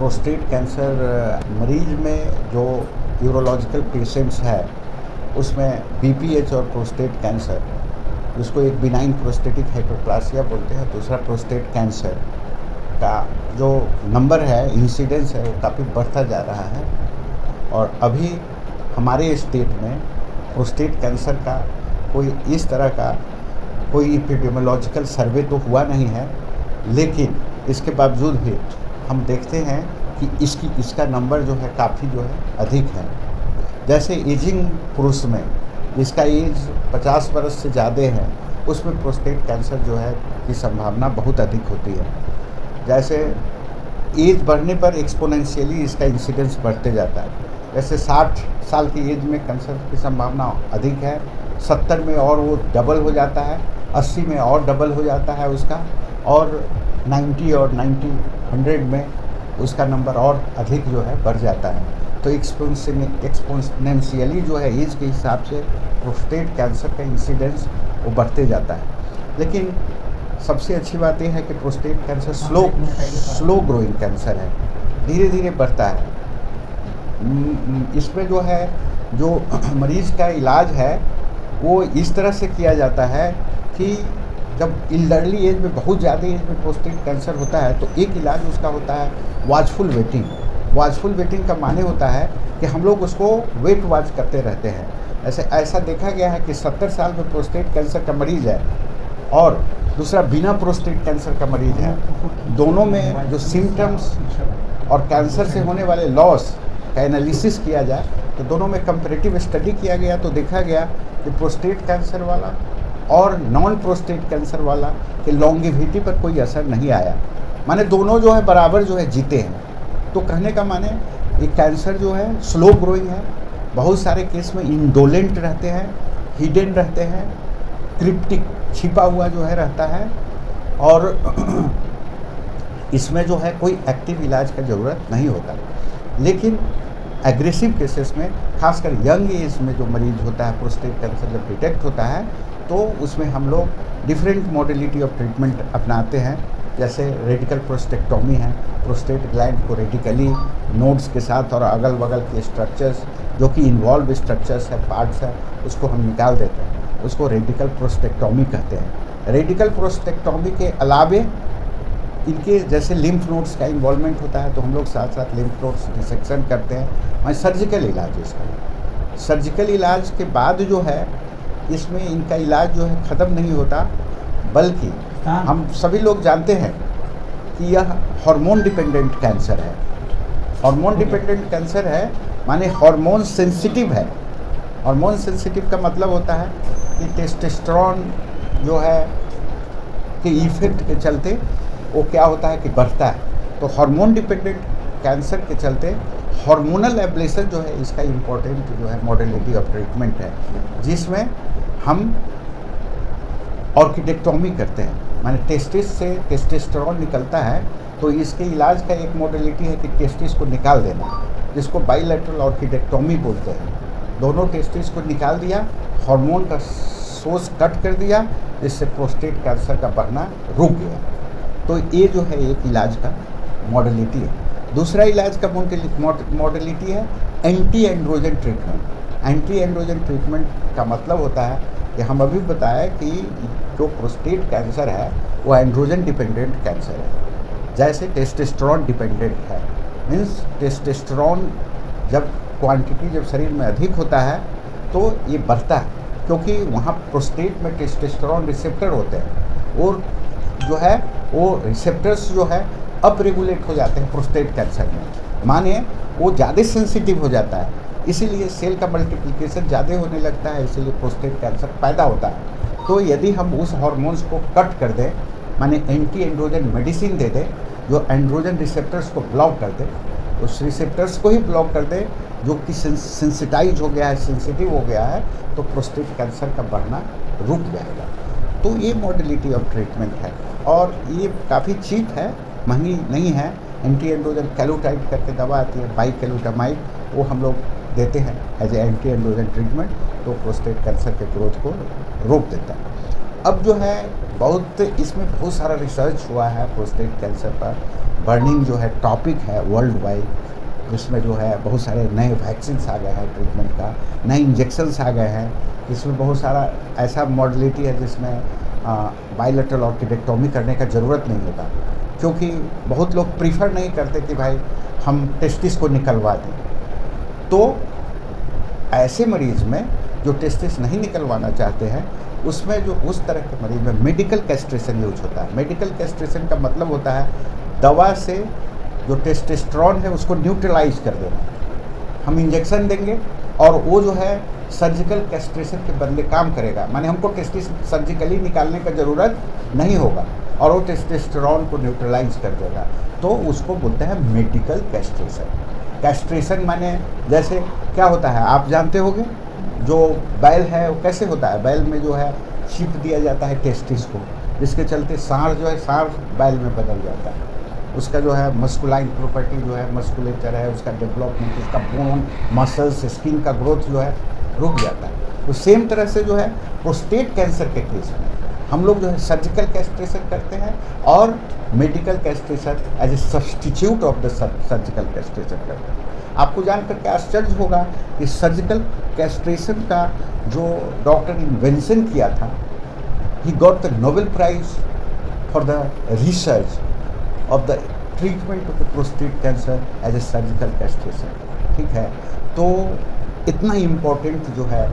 Prostate cancer मरीज में जो यूरोलॉजिकल पेशेंट्स है उसमें बीपीएच और प्रोस्टेट कैंसर, जिसको एक बिनाइन प्रोस्टेटिक हाइपरप्लासिया बोलते हैं, दूसरा प्रोस्टेट कैंसर का जो नंबर है, इंसिडेंस है, वो काफ़ी बढ़ता जा रहा है। और अभी हमारे स्टेट में प्रोस्टेट कैंसर का कोई इस तरह का कोई एपिडेमियोलॉजिकल सर्वे तो हुआ नहीं है, लेकिन इसके बावजूद भी हम देखते हैं कि इसका नंबर जो है काफ़ी जो है अधिक है। जैसे एजिंग पुरुष में जिसका एज 50 वर्ष से ज़्यादा है उसमें प्रोस्टेट कैंसर जो है की संभावना बहुत अधिक होती है। जैसे एज बढ़ने पर एक्सपोनेंशियली इसका इंसिडेंस बढ़ते जाता है। जैसे 60 साल की एज में कैंसर की संभावना अधिक है, 70 में और वो डबल हो जाता है, 80 में और डबल हो जाता है उसका, और 90 और 100 में उसका नंबर और अधिक जो है बढ़ जाता है। तो एक्सपोनेंशियली जो है एज के हिसाब से प्रोस्टेट कैंसर का इंसिडेंस वो बढ़ते जाता है। लेकिन सबसे अच्छी बात यह है कि prostate cancer slow growing cancer है, धीरे धीरे बढ़ता है। इसमें जो है जो मरीज़ का इलाज है वो इस तरह से किया जाता है कि जब इल्डरली एज में, बहुत ज़्यादा एज में प्रोस्टेट कैंसर होता है तो एक इलाज उसका होता है वॉचफुल वेटिंग। वॉचफुल वेटिंग का माने होता है कि हम लोग उसको वेट वॉच करते रहते हैं। ऐसा देखा गया है कि 70 साल में प्रोस्टेट कैंसर का मरीज़ है और दूसरा बिना प्रोस्टेट कैंसर का मरीज़ है, दोनों में जो सिम्टम्स और कैंसर से होने वाले लॉस का एनालिसिस किया जाए तो दोनों में कंपैरेटिव स्टडी किया गया तो देखा गया कि प्रोस्टेट कैंसर वाला और नॉन प्रोस्टेट कैंसर वाला के लॉन्गेविटी पर कोई असर नहीं आया। माने दोनों जो है बराबर जो है जीते हैं। तो कहने का माने ये कैंसर जो है स्लो ग्रोइंग है, बहुत सारे केस में इंडोलेंट रहते हैं, हिडन रहते हैं, क्रिप्टिक छिपा हुआ जो है रहता है, और इसमें जो है कोई एक्टिव इलाज का ज़रूरत नहीं होता। लेकिन एग्रेसिव केसेस में, खासकर यंग एज में जो मरीज होता है प्रोस्टेट कैंसर जब डिटेक्ट होता है तो उसमें हम लोग डिफरेंट मॉडलिटी ऑफ ट्रीटमेंट अपनाते हैं। जैसे रेडिकल प्रोस्टेक्टोमी है, प्रोस्टेट ग्लैंड को रेडिकली नोड्स के साथ और अगल बगल के स्ट्रक्चर्स जो कि इन्वॉल्व स्ट्रक्चर्स है, पार्ट्स है, उसको हम निकाल देते हैं, उसको रेडिकल प्रोस्टेक्टोमी कहते हैं। रेडिकल प्रोस्टेक्टोमी के अलावे इनके जैसे लिम्फ नोड्स का इन्वॉल्वमेंट होता है तो हम लोग साथ साथ लिम्फ नोड्स डिसेक्शन करते हैं। और सर्जिकल इलाज है इसका। सर्जिकल इलाज के बाद जो है इसमें इनका इलाज जो है ख़त्म नहीं होता, बल्कि हम सभी लोग जानते हैं कि यह हार्मोन डिपेंडेंट कैंसर है। हार्मोन डिपेंडेंट कैंसर है माने हार्मोन सेंसिटिव है। हार्मोन सेंसिटिव का मतलब होता है कि टेस्टोस्टेरोन जो है के इफेक्ट के चलते वो क्या होता है कि बढ़ता है। तो हार्मोन डिपेंडेंट कैंसर के चलते हार्मोनल एब्लेशन जो है इसका इम्पोर्टेंट जो है मॉडलिटी ऑफ ट्रीटमेंट है, जिसमें हम ऑर्किडेक्टोमी करते हैं। माने टेस्टिस से टेस्टोस्टेरोन निकलता है तो इसके इलाज का एक मॉडलिटी है कि टेस्टिस को निकाल देना, जिसको बाइलेटरल ऑर्किडेक्टोमी बोलते हैं। दोनों टेस्टिस को निकाल दिया, हार्मोन का सोर्स कट कर दिया, जिससे प्रोस्टेट कैंसर का बढ़ना रुक गया। तो ये जो है एक इलाज का मॉडलिटी है। दूसरा इलाज का मॉडलिटी है anti androgen treatment. Anti androgen treatment का मतलब होता है कि हम अभी बताया कि जो प्रोस्टेट कैंसर है वो एंड्रोजन डिपेंडेंट कैंसर है, जैसे टेस्टोस्टेरोन डिपेंडेंट है। मीन्स टेस्टोस्टेरोन जब क्वांटिटी जब शरीर में अधिक होता है तो ये बढ़ता है, क्योंकि वहाँ प्रोस्टेट में टेस्टोस्टेरोन रिसेप्टर होते हैं और जो है वो रिसेप्टर्स जो है अप रेगुलेट हो जाते हैं प्रोस्टेट कैंसर में। माने वो ज़्यादा सेंसिटिव हो जाता है, इसीलिए सेल का मल्टीप्लिकेशन ज़्यादा होने लगता है, इसीलिए प्रोस्टेट कैंसर पैदा होता है। तो यदि हम उस हार्मोन्स को कट कर दें, माने एंटी एंड्रोजन मेडिसिन दे दें जो एंड्रोजन रिसेप्टर्स को ब्लॉक कर दे, उस रिसेप्टर्स को ही ब्लॉक कर दे जो कि सेंसिटाइज हो गया है, सेंसिटिव हो गया है, तो प्रोस्टेट कैंसर का बढ़ना रुक जाएगा। तो ये मॉडलिटी ऑफ ट्रीटमेंट है और ये काफ़ी चीप है, महंगी नहीं है। एंटी एंड्रोजन कैलुटाइड करके दवा आती है, बाइकैलुटामाइड, वो हम लोग देते हैं as a anti androgen treatment, तो प्रोस्टेट कैंसर के ग्रोथ को रोक देता है। अब जो है बहुत इसमें बहुत सारा रिसर्च हुआ है प्रोस्टेट कैंसर पर, बर्निंग जो है टॉपिक है वर्ल्ड वाइड, जिसमें जो है बहुत सारे नए वैक्सीन्स आ गए हैं ट्रीटमेंट का, नए इंजेक्शन्स आ गए हैं, इसमें बहुत सारा ऐसा मॉडलिटी है जिसमें बायलैटरल ऑर्किडेक्टोमी करने का ज़रूरत नहीं होता, क्योंकि बहुत लोग प्रीफर नहीं करते कि भाई हम टेस्टिस को निकलवा दें। तो ऐसे मरीज़ में जो टेस्टिस नहीं निकलवाना चाहते हैं, उसमें जो उस तरह के मरीज़ में मेडिकल कैस्ट्रेशन यूज होता है। मेडिकल कैस्ट्रेशन का मतलब होता है दवा से जो टेस्टोस्टेरोन है उसको न्यूट्रलाइज कर देना। हम इंजेक्शन देंगे और वो जो है सर्जिकल कैस्ट्रेशन के बदले काम करेगा, माने हमको टेस्टिस सर्जिकली निकालने का ज़रूरत नहीं होगा और वो टेस्टोस्टेरोन को न्यूट्रलाइज कर देगा। तो उसको बोलते हैं मेडिकल कैस्ट्रेशन। कैस्ट्रेशन माने जैसे क्या होता है आप जानते होंगे, जो बैल है वो कैसे होता है, बैल में जो है छिप दिया जाता है टेस्टिस को, जिसके चलते सांड जो है सांड बैल में बदल जाता है। उसका जो है मस्कुलाइन प्रॉपर्टी जो है मस्कुलेचर है, उसका डेवलपमेंट, उसका बोन मसल्स स्किन का ग्रोथ जो है रुक जाता है। तो सेम तरह से जो है प्रोस्टेट कैंसर के केस में हम लोग जो है सर्जिकल कैस्ट्रेशन करते हैं और medical castration as a substitute of the surgical castration करते हैं। आपको जानकर के आश्चर्य होगा कि सर्जिकल कैस्ट्रेशन का जो डॉक्टर ने इन्वेंशन किया था, ही got the Nobel prize for the research of the treatment of the prostate cancer as a surgical castration. ठीक है, तो इतना इम्पोर्टेंट जो है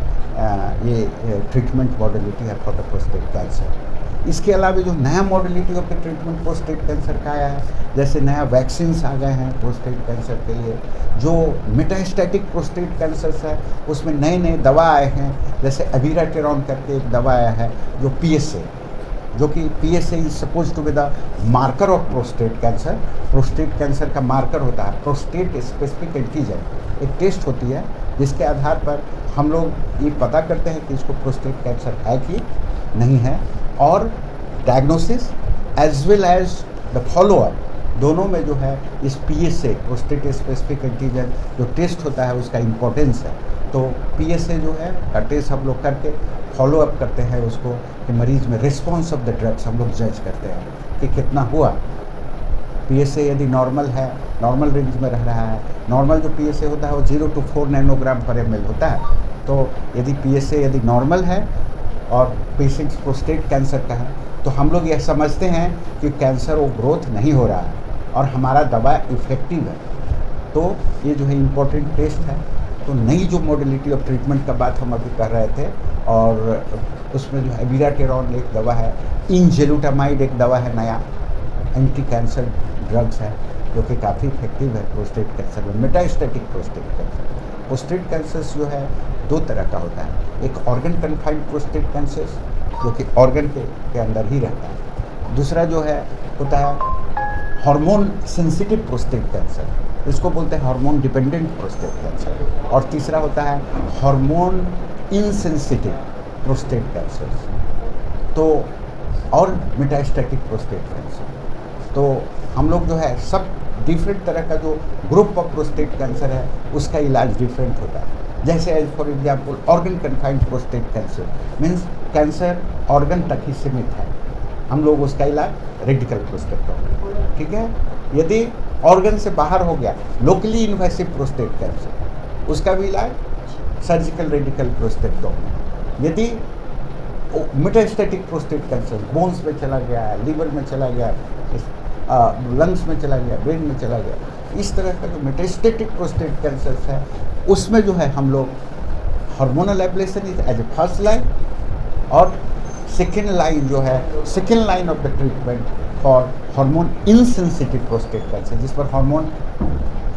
ये ट्रीटमेंट मॉडलिटी है फॉर द प्रोस्टेट कैंसर। इसके अलावा जो नया modality of the treatment prostate cancer का आया है, जैसे नया वैक्सीन्स आ गए हैं प्रोस्टेट कैंसर के लिए, जो मेटास्टैटिक प्रोस्टेट कैंसर्स है उसमें नए नए दवा आए हैं, जैसे अबीराटेरॉन करके एक दवा आया है जो PSA, जो कि PSA is suppose to be the marker of prostate cancer. Prostate cancer का मार्कर होता है प्रोस्टेट स्पेसिफिक एंटीजन, एक टेस्ट होती है जिसके आधार पर हम लोग ये पता करते हैं कि इसको प्रोस्टेट कैंसर है कि नहीं है, और diagnosis as well as the follow up दोनों में जो है इस PSA प्रोस्टेट स्पेसिफिक एंटीजन जो टेस्ट होता है उसका इम्पोर्टेंस है। तो PSA जो है का टेस्ट हम लोग करके फॉलोअप करते हैं उसको कि मरीज़ में रिस्पॉन्स ऑफ द ड्रग्स हम लोग जज करते हैं कि कितना हुआ। PSA यदि नॉर्मल है, नॉर्मल रेंज में रह रहा है, नॉर्मल जो PSA होता है वो 0 to 4 नैनोग्राम पर ml होता है। तो यदि PSA यदि नॉर्मल है और पेशेंट प्रोस्टेट कैंसर का है, तो हम लोग यह समझते हैं कि कैंसर वो ग्रोथ नहीं हो रहा है और हमारा दवा इफ़ेक्टिव है। तो ये जो है इम्पोर्टेंट टेस्ट है। तो नई जो मॉडलिटी ऑफ ट्रीटमेंट का बात हम अभी कर रहे थे, और उसमें जो है अबीराटेरॉन एक दवा है, इंजेलुटामाइड एक दवा है, नया एंटी कैंसर ड्रग्स है जो कि काफ़ी इफेक्टिव है प्रोस्टेट कैंसर में। Metastatic prostate cancer, prostate cancer जो है दो तरह का होता है, एक ऑर्गन कन्फाइंड प्रोस्टेट कैंसर जो कि ऑर्गन के अंदर ही रहता है, दूसरा जो है होता है हार्मोन सेंसिटिव प्रोस्टेट कैंसर, इसको बोलते हैं हार्मोन डिपेंडेंट प्रोस्टेट कैंसर, और तीसरा होता है हार्मोन इनसेंसिटिव प्रोस्टेट कैंसर, तो और मेटास्टैटिक प्रोस्टेट कैंसर। तो हम लोग जो है सब डिफरेंट तरह का जो ग्रुप ऑफ प्रोस्टेट कैंसर है उसका इलाज डिफरेंट होता है। जैसे as for example organ confined prostate cancer means cancer organ तक ही सीमित है, हम लोग उसका इलाज रेडिकल प्रोस्टेक्टोमी। ठीक है, यदि ऑर्गन से बाहर हो गया लोकली इन्वेसिव प्रोस्टेट कैंसर, उसका भी इलाज सर्जिकल रेडिकल प्रोस्टेक्टोमी। यदि मेटास्टैटिक प्रोस्टेट कैंसर बोन्स में चला गया है, लीवर में चला गया, लंग्स में चला गया, ब्रेन में चला गया, इस तरह का जो मेटास्टैटिक प्रोस्टेट कैंसर है उसमें जो है हम लोग hormonal ablation is as a first line, और सेकेंड लाइन जो है second line of the treatment for hormone insensitive prostate cancer, जिस पर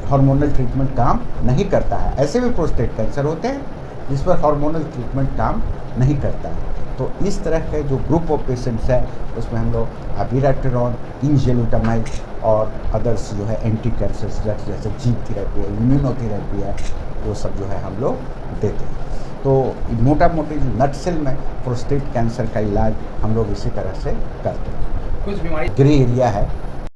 हार्मोनल ट्रीटमेंट काम नहीं करता है। ऐसे भी प्रोस्टेट कैंसर होते हैं जिस पर हार्मोनल ट्रीटमेंट काम नहीं करता है। तो इस तरह के जो ग्रुप ऑफ पेशेंट्स है उसमें हम लोग अबीराटेरॉन, इंजेलुटामाइड और अदर्स जो है एंटी कैंसर ड्रग्स जैसे जीन थेरेपी है, इम्यूनोथेरेपी है, वो सब जो है हम लोग देते हैं। तो मोटा मोटी नटसेल में प्रोस्टेट कैंसर का इलाज हम लोग इसी तरह से करते हैं। कुछ बीमारी ग्रे एरिया है